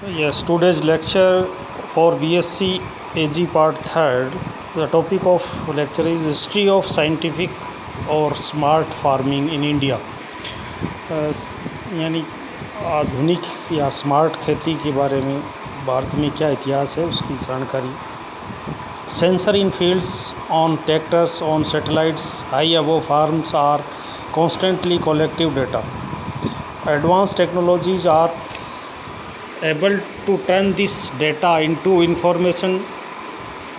Yes, today's lecture for BSc AG Part 3rd. The topic of lecture is History of Scientific or Smart Farming in India. यानी आधुनिक या smart खेती के बारे में भारत में क्या इतिहास है उसकी जानकारी. Sensor in fields, on tractors, on satellites, high above farms are constantly collective data. Advanced technologies are able to turn this data into information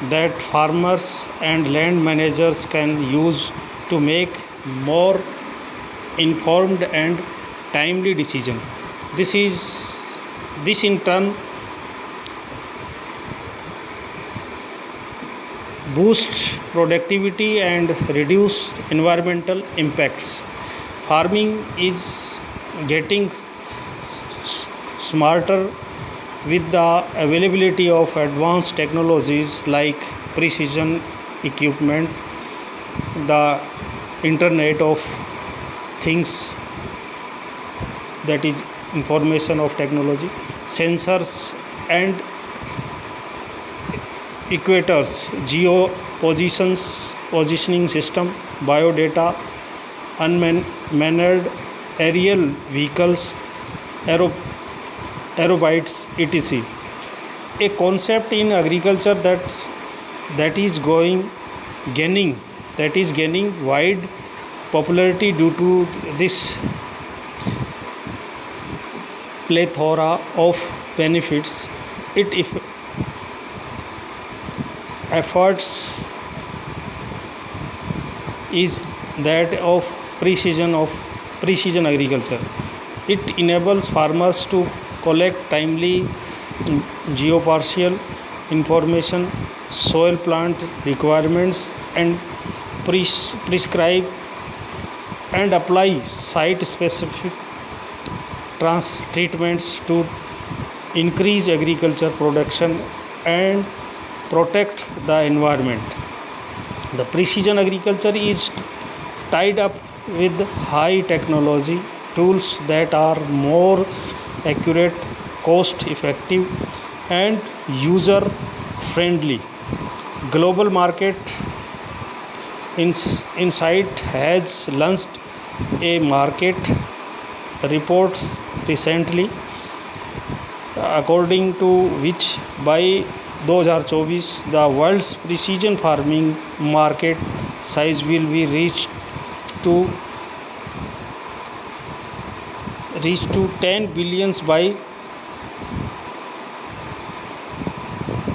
that farmers and land managers can use to make more informed and timely decision. This in turn boosts productivity and reduce environmental impacts. Farming is getting smarter with the availability of advanced technologies like precision equipment, the internet of things, that is information of technology, sensors and equators, positioning system, biodata, unmanned aerial vehicles, aerobites, etc. A concept in agriculture that is gaining wide popularity due to this plethora of benefits. It efforts is that of precision agriculture. It enables farmers to collect timely geospatial information, soil plant requirements, and prescribe and apply site specific treatments to increase agriculture production and protect the environment. The precision agriculture is tied up with high technology tools that are more accurate, cost effective, and user friendly. Global Market Insight has launched a market report recently, according to which by 2024 the world's precision farming market size will be reached to 10 billions by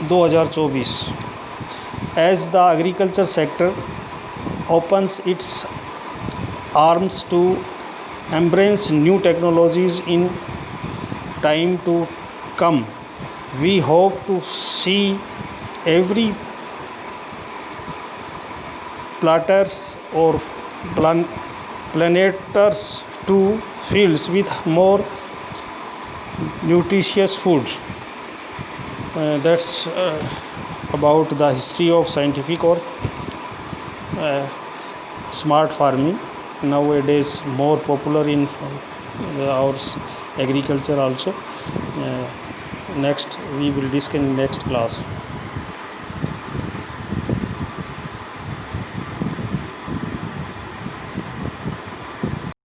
2024. As the agriculture sector opens its arms to embrace new technologies in time to come, we hope to see every planters or planters to fields with more nutritious food. That's about the history of scientific or smart farming. Nowadays more popular in our agriculture also. Next we will discuss in next class.